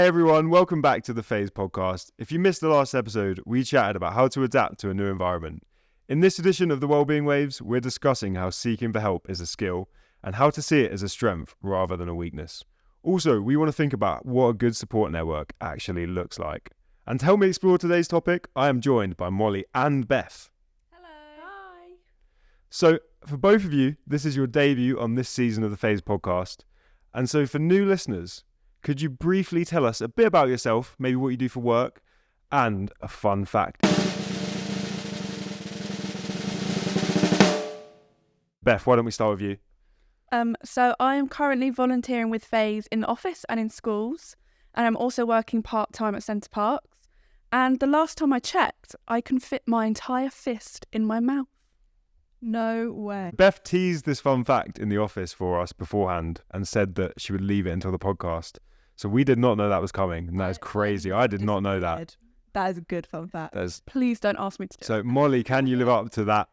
everyone, welcome back to the Phase podcast. If you missed the last episode, we chatted about how to adapt to a new environment. In this edition of the Wellbeing Waves, we're discussing how seeking for help is a skill and how to see it as a strength rather than a weakness. Also, we want to think about what a good support network actually looks like. And to help me explore today's topic, I am joined by Molly and Beth. Hello. Hi. So, for both of you, this is your debut on this season of the Phase podcast. And so for new listeners, could you briefly tell us a bit about yourself, maybe what you do for work, and a fun fact? Beth, why don't we start with you? So I am currently volunteering with Phase in the office and in schools, and I'm also working part-time at Centre Parks. And the last time I checked, I can fit my entire fist in my mouth. No way. Beth teased this fun fact in the office for us beforehand and said that she would leave it until the podcast. So we did not know that was coming, and that is crazy. I did not know that. That is a good fun fact. Please don't ask me to do it. So Molly, can you live up to that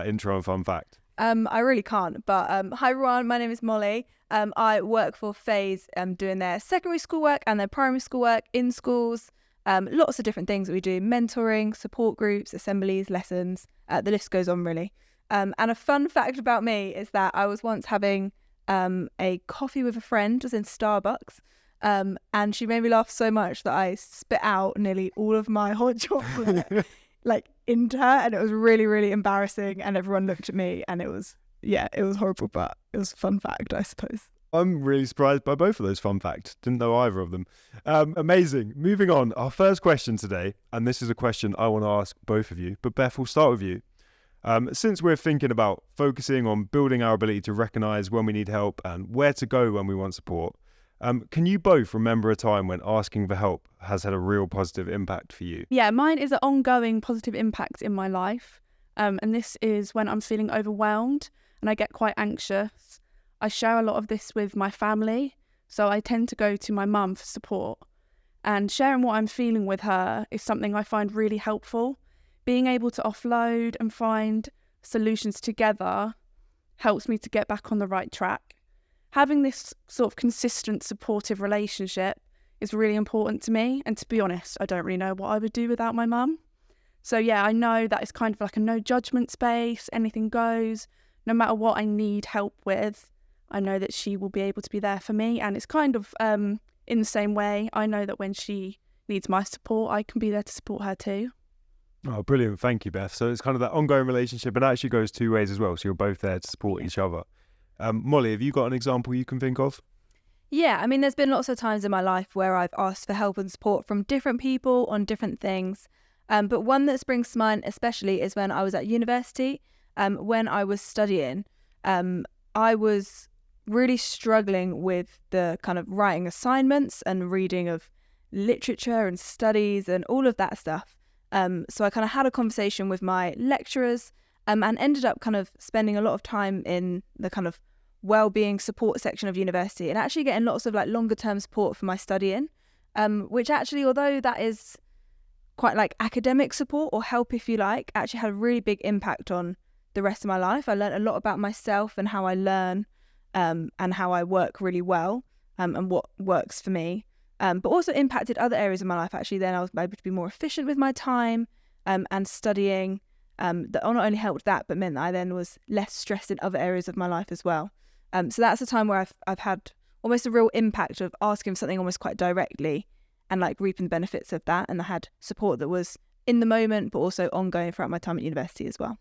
intro and fun fact? I really can't, but hi everyone, my name is Molly. I work for Phase doing their secondary school work and their primary school work in schools. Lots of different things that we do: mentoring, support groups, assemblies, lessons. The list goes on really. And a fun fact about me is that I was once having a coffee with a friend, as in Starbucks, and she made me laugh so much that I spit out nearly all of my hot chocolate into her, and it was really, really embarrassing, and everyone looked at me, and it was horrible, but it was a fun fact, I suppose. I'm really surprised by both of those fun facts. Didn't know either of them. Amazing. Moving on, our first question today, and this is a question I want to ask both of you, but Beth, we'll start with you. Since we're thinking about focusing on building our ability to recognise when we need help and where to go when we want support, can you both remember a time when asking for help has had a real positive impact for you? Yeah, mine is an ongoing positive impact in my life. And this is when I'm feeling overwhelmed and I get quite anxious. I share a lot of this with my family, so I tend to go to my mum for support. And sharing what I'm feeling with her is something I find really helpful. Being able to offload and find solutions together helps me to get back on the right track. Having this sort of consistent, supportive relationship is really important to me. And to be honest, I don't really know what I would do without my mum. So yeah, I know that it's kind of like a no judgment space, anything goes. No matter what I need help with, I know that she will be able to be there for me. And it's kind of in the same way, I know that when she needs my support, I can be there to support her too. Oh, brilliant. Thank you, Beth. So it's kind of that ongoing relationship, and it actually goes two ways as well. So you're both there to support each other. Molly, have you got an example you can think of? Yeah, I mean, there's been lots of times in my life where I've asked for help and support from different people on different things. But one that springs to mind especially is when I was at university. When I was studying, I was really struggling with the kind of writing assignments and reading of literature and studies and all of that stuff. So I kind of had a conversation with my lecturers and ended up kind of spending a lot of time in the kind of wellbeing support section of university and actually getting lots of longer term support for my studying, which actually, although that is quite like academic support or help if you like, actually had a really big impact on the rest of my life. I learned a lot about myself and how I learn and how I work really well and what works for me. But also impacted other areas of my life. Actually, then I was able to be more efficient with my time and studying. That not only helped that, but meant that I then was less stressed in other areas of my life as well. So that's a time where I've had almost a real impact of asking for something almost quite directly and reaping the benefits of that. And I had support that was in the moment, but also ongoing throughout my time at university as well.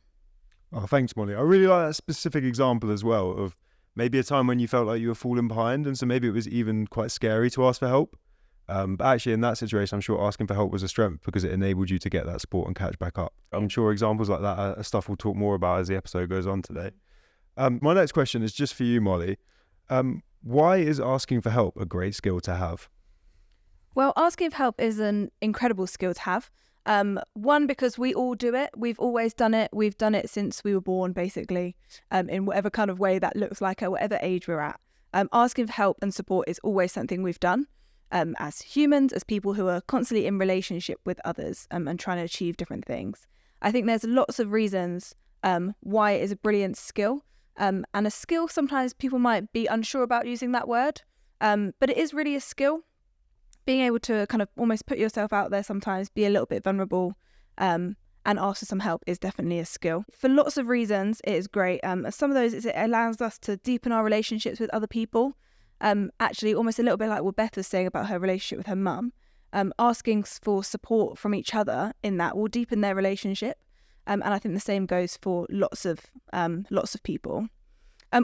Oh, thanks, Molly. I really like that specific example as well of maybe a time when you felt like you were falling behind. And so maybe it was even quite scary to ask for help. But actually in that situation, I'm sure asking for help was a strength because it enabled you to get that support and catch back up. I'm sure examples like that are stuff we'll talk more about as the episode goes on today. My next question is just for you, Molly. Why is asking for help a great skill to have? Well, asking for help is an incredible skill to have. One, because we all do it. We've always done it. We've done it since we were born, basically, in whatever kind of way that looks like at whatever age we're at. Asking for help and support is always something we've done. As humans, as people who are constantly in relationship with others and trying to achieve different things. I think there's lots of reasons why it is a brilliant skill. And a skill, sometimes people might be unsure about using that word, but it is really a skill. being able to kind of almost put yourself out there sometimes, be a little bit vulnerable, and ask for some help is definitely a skill. For lots of reasons, it is great. Some of those is it allows us to deepen our relationships with other people. Actually, almost a little bit like what Beth was saying about her relationship with her mum. Asking for support from each other in that will deepen their relationship. And I think the same goes for lots of people.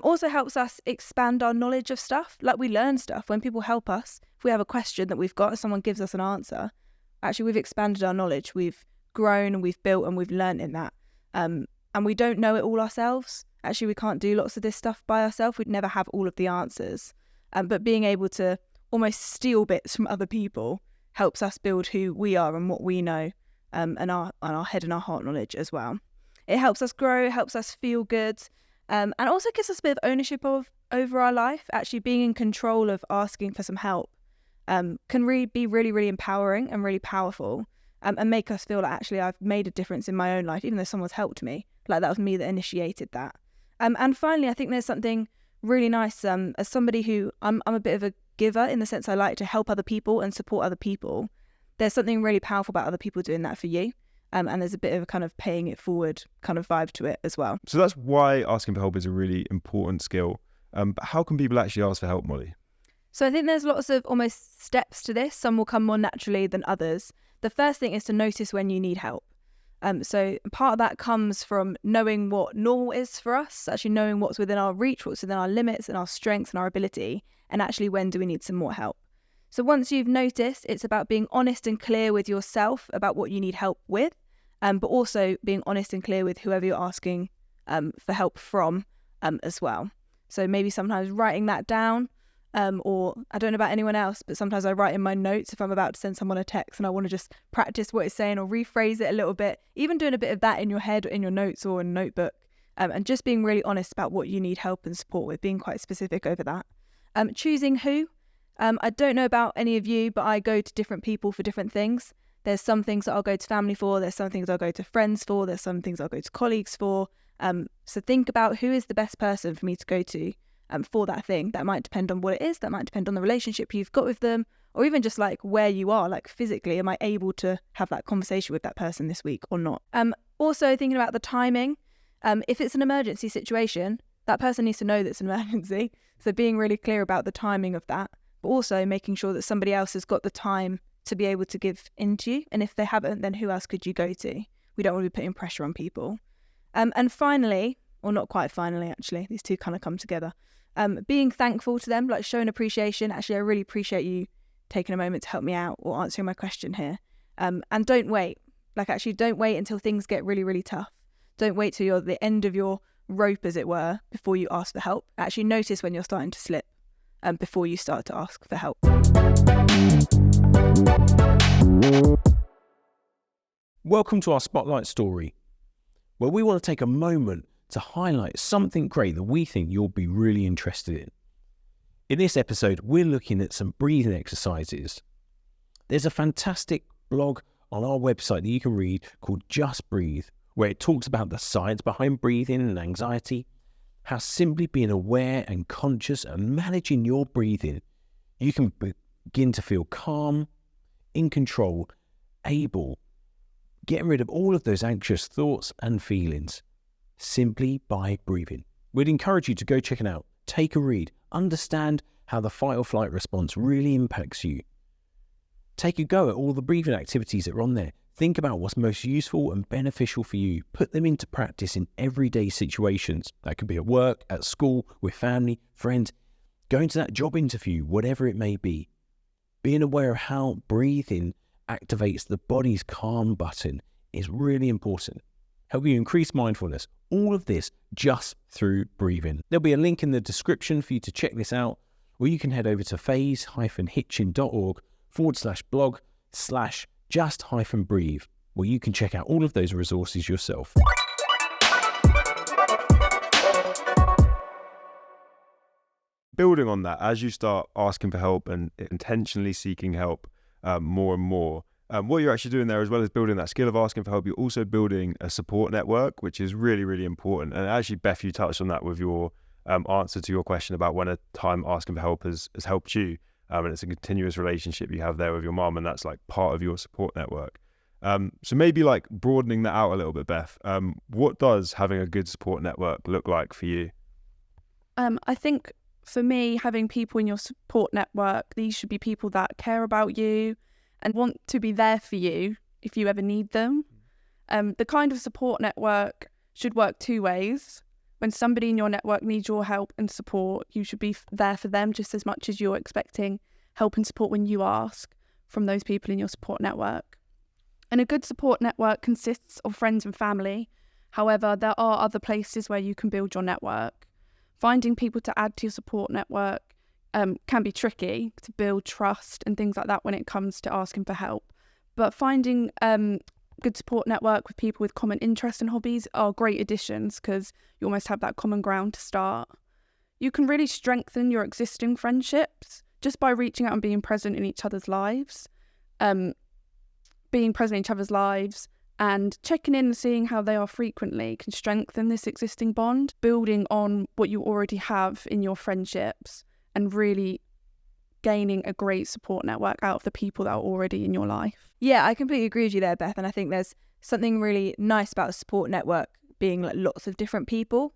Also helps us expand our knowledge of stuff. Like, we learn stuff when people help us. If we have a question that we've got and someone gives us an answer, actually we've expanded our knowledge. We've grown and we've built and we've learned in that. And we don't know it all ourselves. Actually, we can't do lots of this stuff by ourselves. We'd never have all of the answers. But being able to almost steal bits from other people helps us build who we are and what we know, and our head and our heart knowledge as well. It helps us grow, helps us feel good, and also gives us a bit of ownership over our life. Actually being in control of asking for some help can be really, really empowering and really powerful, and make us feel like, actually, I've made a difference in my own life, even though someone's helped me. Like, that was me that initiated that. And finally, I think there's something really nice, as somebody who I'm a bit of a giver in the sense I like to help other people and support other people. There's something really powerful about other people doing that for you. And there's a bit of a kind of paying it forward kind of vibe to it as well. So that's why asking for help is a really important skill. But how can people actually ask for help, Molly? So I think there's lots of almost steps to this. Some will come more naturally than others. The first thing is to notice when you need help. So part of that comes from knowing what normal is for us, actually knowing what's within our reach, what's within our limits and our strengths and our ability, and actually when do we need some more help. So once you've noticed, it's about being honest and clear with yourself about what you need help with, but also being honest and clear with whoever you're asking for help from as well. So maybe sometimes writing that down, or I don't know about anyone else, but sometimes I write in my notes if I'm about to send someone a text and I want to just practice what it's saying or rephrase it a little bit, even doing a bit of that in your head or in your notes or a notebook, and just being really honest about what you need help and support with, being quite specific over that. Choosing who. I don't know about any of you, but I go to different people for different things. There's some things that I'll go to family for, there's some things I'll go to friends for, there's some things I'll go to colleagues for. So think about who is the best person for me to go to for that thing. That might depend on what it is, that might depend on the relationship you've got with them, or even just like where you are, like physically, am I able to have that conversation with that person this week or not? Also thinking about the timing. If it's an emergency situation, that person needs to know that it's an emergency. So being really clear about the timing of that, but also making sure that somebody else has got the time to be able to give into you. And if they haven't, then who else could you go to? We don't want to be putting pressure on people. And finally, or not quite finally, actually, these two kind of come together. Being thankful to them, like showing appreciation. Actually, I really appreciate you taking a moment to help me out or answering my question here. And don't wait. Like, actually, don't wait until things get really, really tough. Don't wait till you're at the end of your rope, as it were, before you ask for help. Actually notice when you're starting to slip before you start to ask for help. Welcome to our Spotlight story, where we want to take a moment to highlight something great that we think you'll be really interested in. In this episode, we're looking at some breathing exercises. There's a fantastic blog on our website that you can read called Just Breathe, where it talks about the science behind breathing and anxiety, how simply being aware and conscious and managing your breathing, you can begin to feel calm, in control, able, getting rid of all of those anxious thoughts and feelings, simply by breathing. We'd encourage you to go check it out, take a read, understand how the fight or flight response really impacts you. Take a go at all the breathing activities that are on there. Think about what's most useful and beneficial for you. Put them into practice in everyday situations. That could be at work, at school, with family, friends, going to that job interview, whatever it may be. Being aware of how breathing activates the body's calm button is really important. Help you increase mindfulness. All of this just through breathing. There'll be a link in the description for you to check this out, or you can head over to phase-hitchin.org/blog/just-breathe, where you can check out all of those resources yourself. Building on that, as you start asking for help and intentionally seeking help more and more, what you're actually doing there, as well as building that skill of asking for help, you're also building a support network, which is really, really important. And actually, Beth, you touched on that with your answer to your question about when a time asking for help has helped you. and it's a continuous relationship you have there with your mum, and that's like part of your support network. So maybe like broadening that out a little bit, Beth, what does having a good support network look like for you? I think for me, having people in your support network, these should be people that care about you and want to be there for you if you ever need them. The kind of support network should work two ways. When somebody in your network needs your help and support, you should be there for them just as much as you're expecting help and support when you ask from those people in your support network. And a good support network consists of friends and family. However, there are other places where you can build your network. Finding people to add to your support network can be tricky to build trust and things like that when it comes to asking for help. But finding good support network with people with common interests and hobbies are great additions because you almost have that common ground to start. You can really strengthen your existing friendships just by reaching out and being present in each other's lives. Being present in each other's lives and checking in and seeing how they are frequently can strengthen this existing bond, building on what you already have in your friendships and really gaining a great support network out of the people that are already in your life. Yeah, I completely agree with you there, Beth. And I think there's something really nice about a support network being like lots of different people,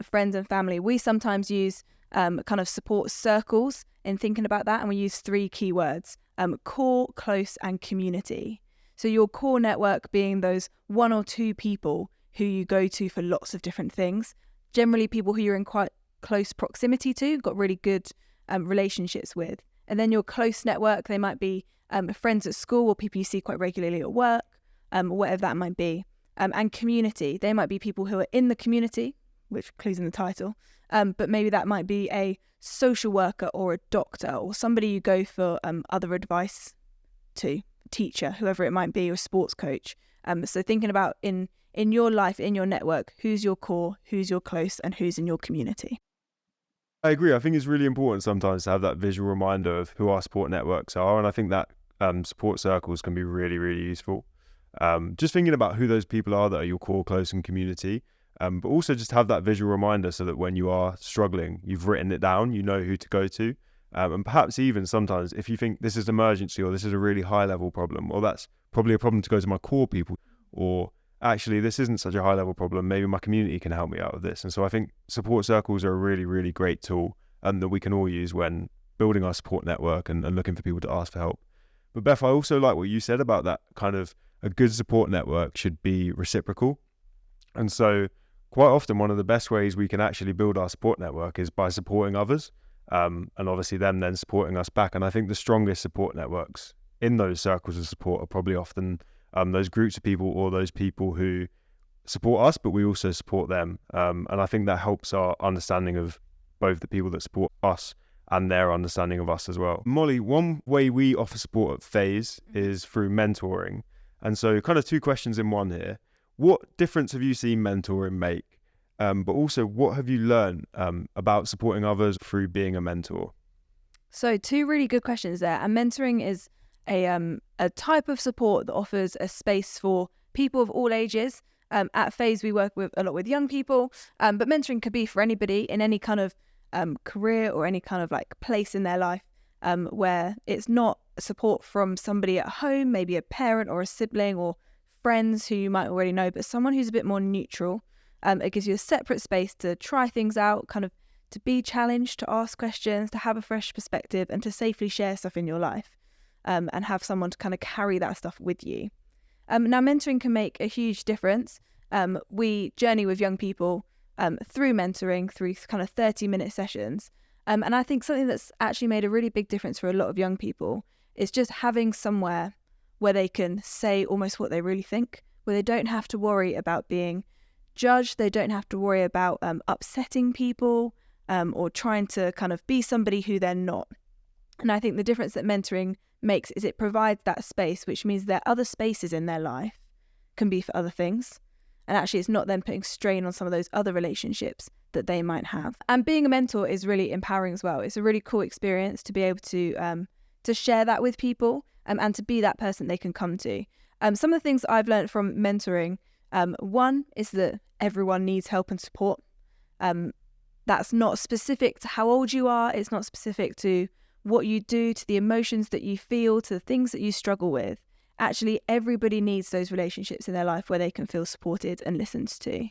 friends and family. We sometimes use kind of support circles in thinking about that. And we use 3 key words, core, close and community. So your core network being those 1 or 2 people who you go to for lots of different things, generally people who you're in quite close proximity to, got really good relationships with. And then your close network, they might be friends at school or people you see quite regularly at work, whatever that might be. And community, they might be people who are in the community, which clues in the title, but maybe that might be a social worker or a doctor or somebody you go for other advice to, teacher, whoever it might be, or sports coach. So thinking about in your life, in your network, who's your core, who's your close, and who's in your community. I agree. I think it's really important sometimes to have that visual reminder of who our support networks are, and I think that support circles can be really, really useful. Just thinking about who those people are that are your core, close, and community, but also just have that visual reminder so that when you are struggling, you've written it down, you know who to go to. And perhaps even sometimes if you think this is an emergency or this is a really high level problem, or that's probably a problem to go to my core people, or actually this isn't such a high level problem, maybe my community can help me out with this. And so I think support circles are a really, really great tool that we can all use when building our support network and looking for people to ask for help. But Beth, I also like what you said about that kind of a good support network should be reciprocal. And so quite often one of the best ways we can actually build our support network is by supporting others. And obviously them then supporting us back. And I think the strongest support networks in those circles of support are probably often those groups of people or those people who support us, but we also support them. And I think that helps our understanding of both the people that support us and their understanding of us as well. Molly, one way we offer support at Phase is through mentoring. And so kind of 2 questions in one here. What difference have you seen mentoring make? But also, what have you learned about supporting others through being a mentor? So 2 really good questions there. And mentoring is a type of support that offers a space for people of all ages. At Phase, we work a lot with young people, but mentoring could be for anybody in any kind of career or any kind of like place in their life where it's not support from somebody at home, maybe a parent or a sibling or friends who you might already know, but someone who's a bit more neutral. It gives you a separate space to try things out, kind of to be challenged, to ask questions, to have a fresh perspective and to safely share stuff in your life and have someone to kind of carry that stuff with you. Now, mentoring can make a huge difference. We journey with young people through mentoring, through kind of 30-minute sessions. And I think something that's actually made a really big difference for a lot of young people is just having somewhere where they can say almost what they really think, where they don't have to worry about being judged, they don't have to worry about upsetting people or trying to kind of be somebody who they're not. And I think the difference that mentoring makes is it provides that space, which means there are other spaces in their life can be for other things. And actually it's not them putting strain on some of those other relationships that they might have. And being a mentor is really empowering as well. It's a really cool experience to be able to share that with people and to be that person they can come to. Some of the things I've learned from mentoring, one is that everyone needs help and support. That's not specific to how old you are. It's not specific to what you do, to the emotions that you feel, to the things that you struggle with. Actually, everybody needs those relationships in their life where they can feel supported and listened to.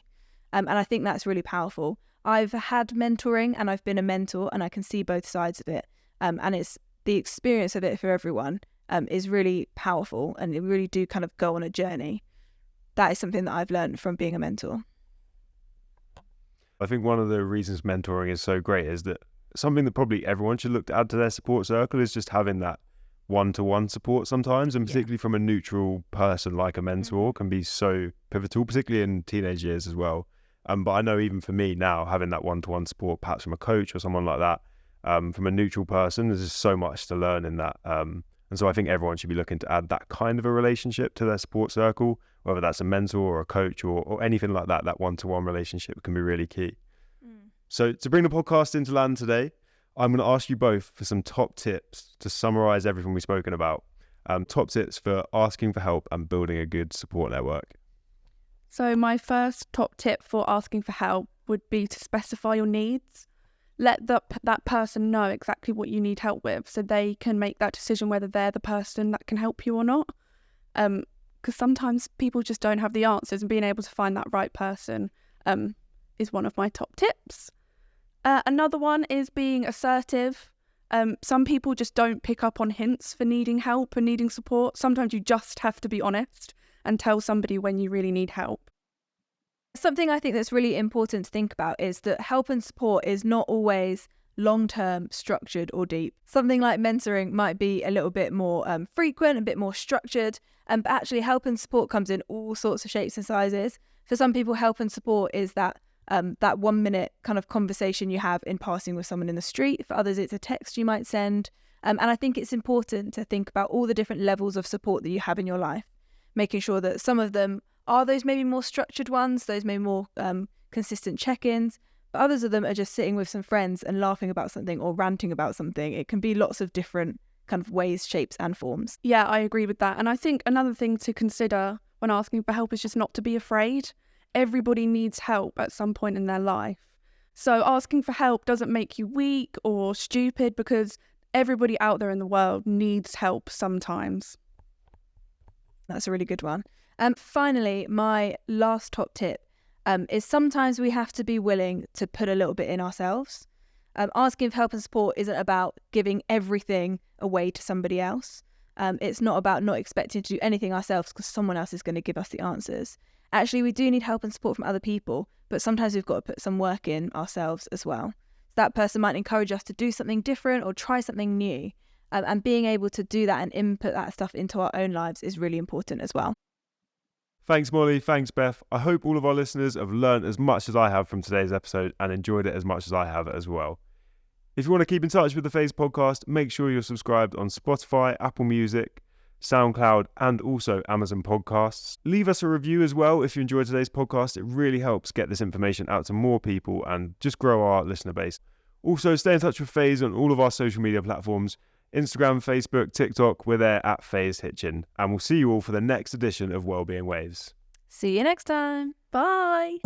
And I think that's really powerful. I've had mentoring and I've been a mentor, and I can see both sides of it. And it's the experience of it for everyone is really powerful, and you really do kind of go on a journey. That is something that I've learned from being a mentor. I think one of the reasons mentoring is so great is that something that probably everyone should look to add to their support circle is just having that one-to-one support sometimes, and particularly from a neutral person like a mentor can be so pivotal, particularly in teenage years as well. But I know even for me now, having that one-to-one support, perhaps from a coach or someone like that, from a neutral person, there's just so much to learn in that. And so I think everyone should be looking to add that kind of a relationship to their support circle, whether that's a mentor or a coach or anything like that. That one-to-one relationship can be really key. So to bring the podcast into land today, I'm going to ask you both for some top tips to summarize everything we've spoken about. Top tips for asking for help and building a good support network. So my first top tip for asking for help would be to specify your needs. Let that person know exactly what you need help with, so they can make that decision whether they're the person that can help you or not. Because sometimes people just don't have the answers, and being able to find that right person is one of my top tips. Another one is being assertive. Some people just don't pick up on hints for needing help and needing support. Sometimes you just have to be honest and tell somebody when you really need help. Something I think that's really important to think about is that help and support is not always long-term, structured or deep. Something like mentoring might be a little bit more frequent, a bit more structured, but actually help and support comes in all sorts of shapes and sizes. For some people, help and support is that 1 minute kind of conversation you have in passing with someone in the street. For others, it's a text you might send. And I think it's important to think about all the different levels of support that you have in your life, making sure that some of them are those maybe more structured ones, those maybe more consistent check-ins, but others of them are just sitting with some friends and laughing about something or ranting about something. It can be lots of different kind of ways, shapes and forms. Yeah, I agree with that. And I think another thing to consider when asking for help is just not to be afraid. Everybody needs help at some point in their life. So asking for help doesn't make you weak or stupid, because everybody out there in the world needs help sometimes. That's a really good one. Finally, my last top tip is sometimes we have to be willing to put a little bit in ourselves. Asking for help and support isn't about giving everything away to somebody else. It's not about not expecting to do anything ourselves because someone else is going to give us the answers. Actually, we do need help and support from other people, but sometimes we've got to put some work in ourselves as well. So that person might encourage us to do something different or try something new. And being able to do that and input that stuff into our own lives is really important as well. Thanks, Molly. Thanks, Beth. I hope all of our listeners have learned as much as I have from today's episode and enjoyed it as much as I have as well. If you want to keep in touch with the Phase podcast, make sure you're subscribed on Spotify, Apple Music, SoundCloud, and also Amazon Podcasts. Leave us a review as well if you enjoyed today's podcast. It really helps get this information out to more people and just grow our listener base. Also, stay in touch with Phase on all of our social media platforms. Instagram, Facebook, TikTok, we're there at Phase Hitchin. And we'll see you all for the next edition of Wellbeing Waves. See you next time. Bye.